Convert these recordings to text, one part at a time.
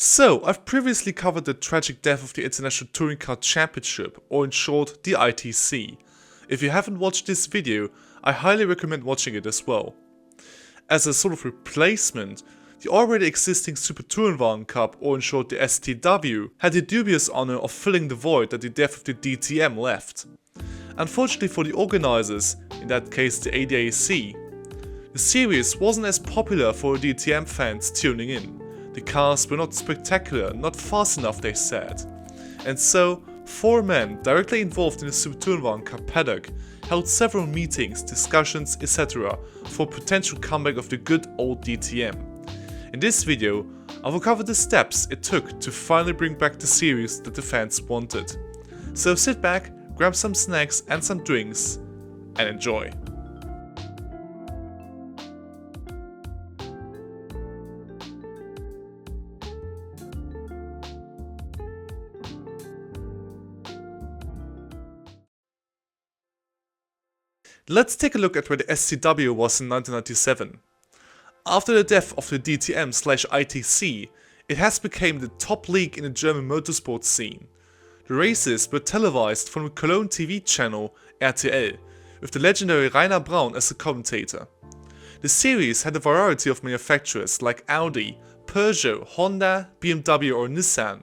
So, I've previously covered the tragic death of the International Touring Car Championship, or in short, the ITC. If you haven't watched this video, I highly recommend watching it as well. As a sort of replacement, the already existing Supertourenwagen Cup, or in short the STW, had the dubious honor of filling the void that the death of the DTM left. Unfortunately for the organizers, in that case the ADAC, the series wasn't as popular for DTM fans tuning in. The cars were not spectacular, not fast enough they said. And so, 4 men directly involved in the Supertourenwagen Cup paddock held several meetings, discussions, etc. for a potential comeback of the good old DTM. In this video, I will cover the steps it took to finally bring back the series that the fans wanted. So sit back, grab some snacks and some drinks, and enjoy. Let's take a look at where the STW was in 1997. After the death of the DTM/ITC, it has become the top league in the German motorsport scene. The races were televised from the Cologne TV channel RTL, with the legendary Rainer Braun as the commentator. The series had a variety of manufacturers like Audi, Peugeot, Honda, BMW or Nissan.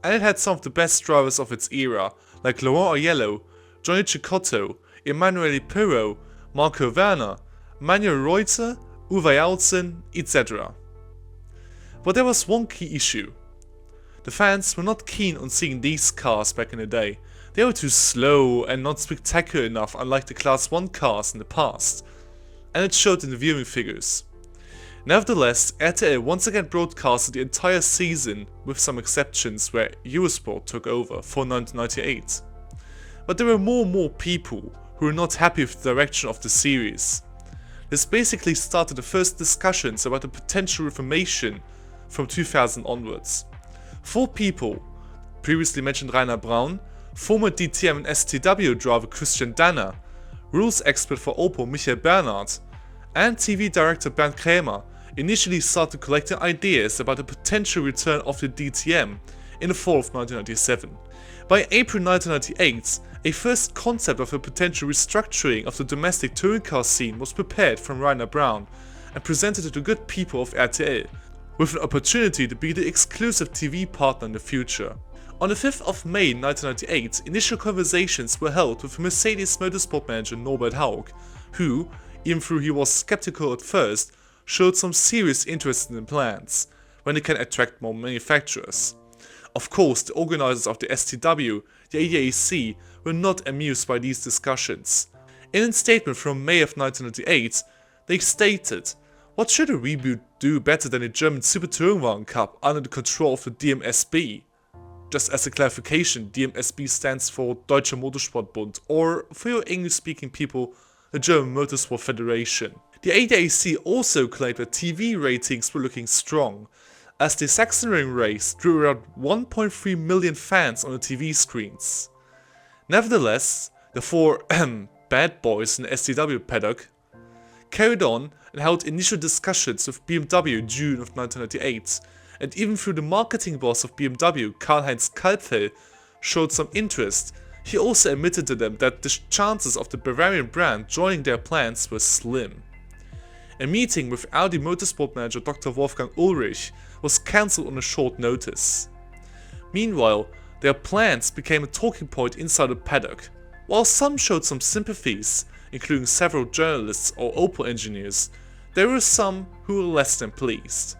And it had some of the best drivers of its era, like Laurent Aiello, Johnny Cecotto, Emanuele Pirro, Marco Werner, Manuel Reuter, Uwe Janssen, etc. But there was one key issue. The fans were not keen on seeing these cars back in the day. They were too slow and not spectacular enough, unlike the Class 1 cars in the past. And it showed in the viewing figures. Nevertheless, RTL once again broadcasted the entire season, with some exceptions where Eurosport took over for 1998. But there were more and more people who were not happy with the direction of the series. This basically started the first discussions about the potential reformation from 2000 onwards. 4 people, previously mentioned Rainer Braun, former DTM and STW driver Christian Danner, rules expert for Opel Michael Bernhard, and TV director Bernd Krämer, initially started collecting ideas about the potential return of the DTM in the fall of 1997. By April 1998, a first concept of a potential restructuring of the domestic touring car scene was prepared from Rainer Braun and presented to the good people of RTL, with an opportunity to be the exclusive TV partner in the future. On the 5th of May 1998, initial conversations were held with Mercedes motorsport manager Norbert Haug, who, even though he was skeptical at first, showed some serious interest in the plans, when it can attract more manufacturers. Of course, the organizers of the STW, the ADAC, were not amused by these discussions. In a statement from May of 1998, they stated, "What should a reboot do better than the German Supertourenwagen Cup under the control of the DMSB?" Just as a clarification, DMSB stands for Deutscher Motorsportbund, or for your English-speaking people, the German Motorsport Federation. The ADAC also claimed that TV ratings were looking strong, as the Sachsenring race drew around 1.3 million fans on the TV screens. Nevertheless, the 4 bad boys in the STW paddock carried on and held initial discussions with BMW in June of 1998, and even through the marketing boss of BMW, Karl-Heinz Kalbfell, showed some interest, he also admitted to them that the chances of the Bavarian brand joining their plans were slim. A meeting with Audi motorsport manager Dr. Wolfgang Ulrich was cancelled on a short notice. Meanwhile, their plans became a talking point inside the paddock. While some showed some sympathies, including several journalists or Opel engineers, there were some who were less than pleased.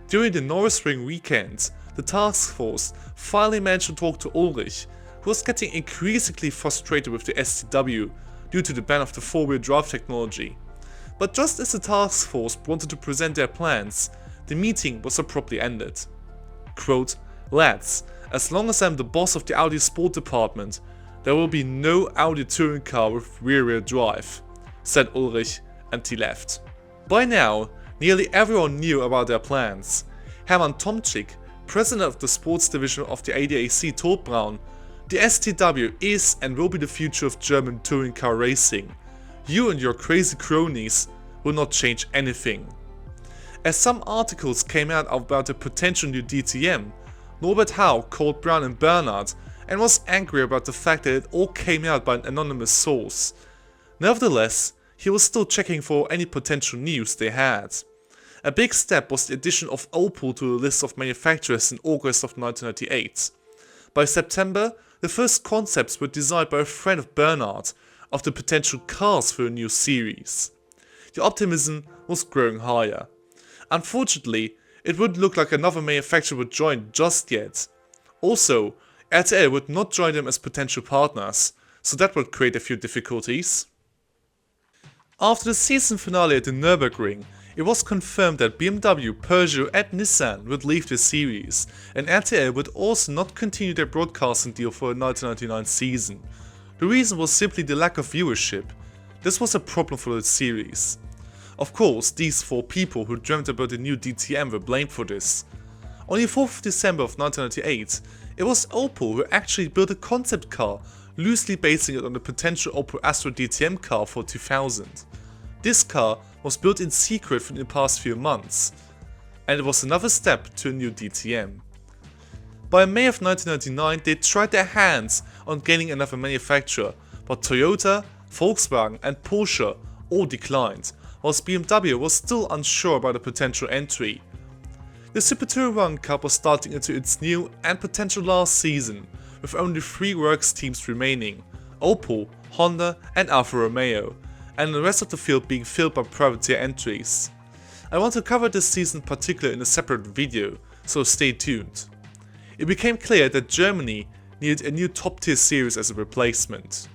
During the Nürburgring weekend, the task force finally managed to talk to Ulrich, who was getting increasingly frustrated with the STW due to the ban of the 4-wheel drive technology. But just as the task force wanted to present their plans, the meeting was abruptly ended. Quote, "Lads, as long as I'm the boss of the Audi sport department, there will be no Audi touring car with rear-wheel drive," said Ulrich, and he left. By now, nearly everyone knew about their plans. Hermann Tomczyk, president of the sports division of the ADAC, told Braun, "The STW is and will be the future of German touring car racing. You and your crazy cronies will not change anything." As some articles came out about a potential new DTM, Norbert Howe called Brown and Bernard and was angry about the fact that it all came out by an anonymous source. Nevertheless, he was still checking for any potential news they had. A big step was the addition of Opel to the list of manufacturers in August of 1998. By September, the first concepts were designed by a friend of Bernard of the potential cars for a new series. The optimism was growing higher. Unfortunately, it wouldn't look like another manufacturer would join just yet. Also, RTL would not join them as potential partners, so that would create a few difficulties. After the season finale at the Nürburgring, it was confirmed that BMW, Peugeot and Nissan would leave the series, and RTL would also not continue their broadcasting deal for the 1999 season. The reason was simply the lack of viewership. This was a problem for the series. Of course, these 4 people who dreamt about the new DTM were blamed for this. On the 4th of December of 1998, it was Opel who actually built a concept car, loosely basing it on the potential Opel Astra DTM car for 2000. This car was built in secret for the past few months, and it was another step to a new DTM. By May of 1999, they tried their hands on gaining another manufacturer, but Toyota, Volkswagen and Porsche all declined, whilst BMW was still unsure about a potential entry. The Supertourenwagen Cup was starting into its new and potential last season, with only 3 works teams remaining: Opel, Honda and Alfa Romeo, and the rest of the field being filled by privateer entries. I want to cover this season in particular in a separate video, so stay tuned. It became clear that Germany needed a new top tier series as a replacement.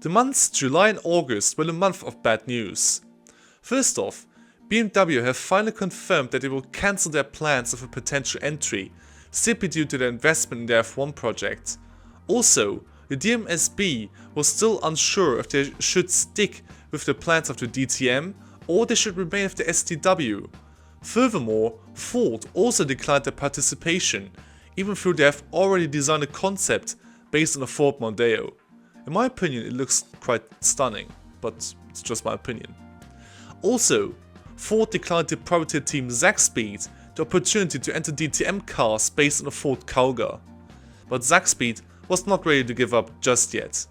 The months July and August were the month of bad news. First off, BMW have finally confirmed that they will cancel their plans of a potential entry, simply due to their investment in their F1 project. Also, the DMSB was still unsure if they should stick with the plans of the DTM or they should remain with the STW. Furthermore, Ford also declined their participation, even though they have already designed a concept based on the Ford Mondeo. In my opinion, it looks quite stunning, but it's just my opinion. Also, Ford declined the privateer team Zakspeed the opportunity to enter DTM cars based on the Ford Kuga. But Zakspeed was not ready to give up just yet.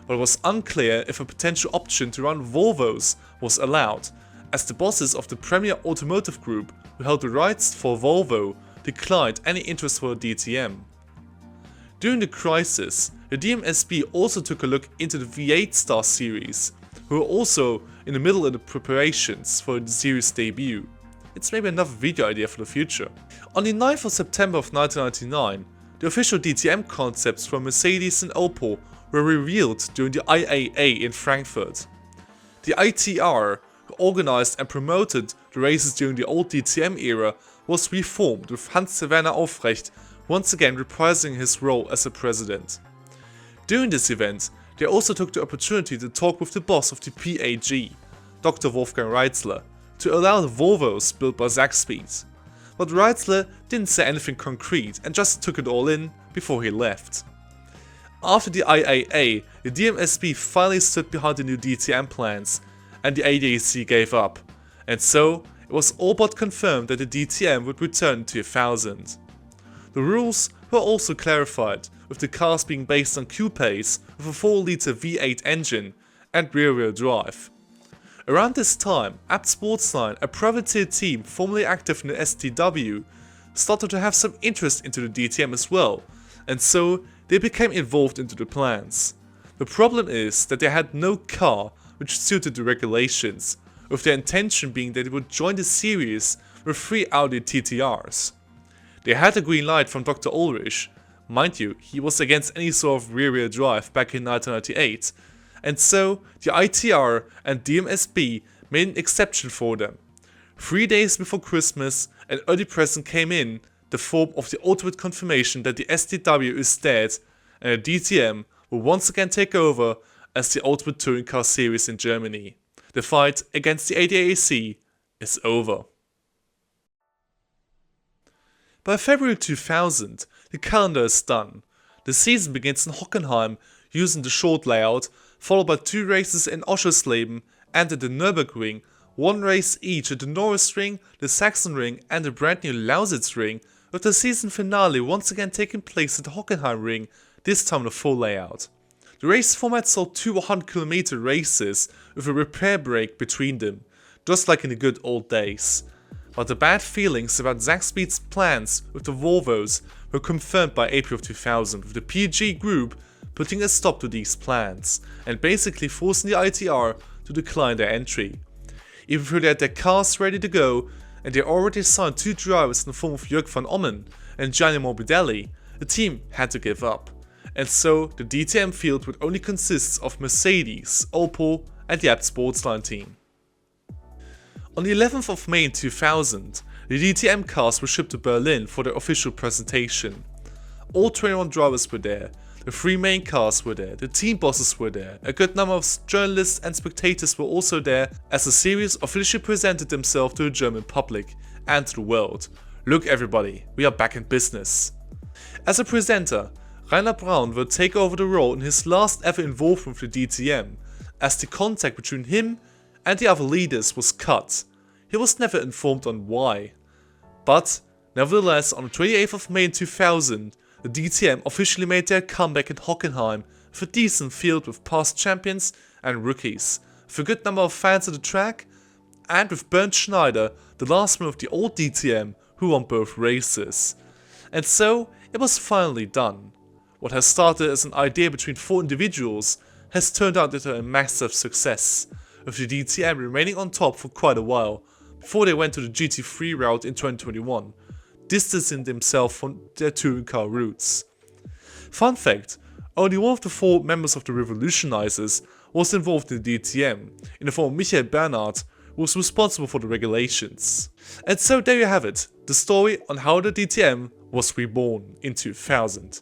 But it was unclear if a potential option to run Volvos was allowed, as the bosses of the Premier Automotive Group, who held the rights for Volvo, declined any interest for a DTM. During the crisis, the DMSB also took a look into the V8 Star series, who were also in the middle of the preparations for the series debut. It's maybe another video idea for the future. On the 9th of September of 1999, the official DTM concepts from Mercedes and Opel were revealed during the IAA in Frankfurt. The ITR, who organized and promoted the races during the old DTM era, was reformed, with Hans-Werner Aufrecht once again reprising his role as a president. During this event, they also took the opportunity to talk with the boss of the PAG, Dr. Wolfgang Reitzler, to allow the Volvos built by Zakspeed. But Reitzler didn't say anything concrete and just took it all in before he left. After the IAA, the DMSB finally stood behind the new DTM plans, and the ADAC gave up, and so it was all but confirmed that the DTM would return in 2000. The rules were also clarified, with the cars being based on coupes with a 4-litre V8 engine and rear-wheel drive. Around this time, Abt Sportsline, a privateer team formerly active in the STW, started to have some interest into the DTM as well, and so they became involved into the plans. The problem is that they had no car which suited the regulations, with their intention being that they would join the series with 3 Audi TTRs. They had a green light from Dr. Ulrich. Mind you, he was against any sort of rear-wheel drive back in 1998, and so the ITR and DMSB made an exception for them. 3 days before Christmas, an early present came in the form of the ultimate confirmation that the STW is dead and the DTM will once again take over as the ultimate touring car series in Germany. The fight against the ADAC is over. By February 2000, the calendar is done. The season begins in Hockenheim using the short layout, followed by 2 races in Oschersleben and at the Nürburgring, one race each at the Norris Ring, the Saxon Ring and the brand new Lausitz Ring, with the season finale once again taking place at the Hockenheim Ring, this time in a full layout. The race format saw two 100km races with a repair break between them, just like in the good old days. But the bad feelings about Zakspeed's plans with the Volvos were confirmed by April of 2000, with the PG group putting a stop to these plans and basically forcing the ITR to decline their entry. Even though they had their cars ready to go and they already signed two drivers in the form of Jörg van Ommen and Gianni Morbidelli, the team had to give up. And so the DTM field would only consist of Mercedes, Opel and the Abt Sportsline team. On the 11th of May in 2000, the DTM cars were shipped to Berlin for their official presentation. All 21 drivers were there, the three main cars were there, the team bosses were there, a good number of journalists and spectators were also there as the series officially presented themselves to the German public and to the world. Look everybody, we are back in business. As a presenter, Rainer Braun will take over the role in his last ever involvement with the DTM, as the contact between him and the other leaders was cut. He was never informed on why. But nevertheless, on the 28th of May in 2000, the DTM officially made their comeback in Hockenheim with a decent field with past champions and rookies, with a good number of fans at the track, and with Bernd Schneider, the last man of the old DTM, who won both races. And so, it was finally done. What has started as an idea between four individuals has turned out into a massive success, with the DTM remaining on top for quite a while, before they went to the GT3 route in 2021, distancing themselves from their touring car roots. Fun fact, only one of the four members of the Revolutionizers was involved in the DTM, in the form of Michael Bernhard, who was responsible for the regulations. And so there you have it, the story on how the DTM was reborn in 2000.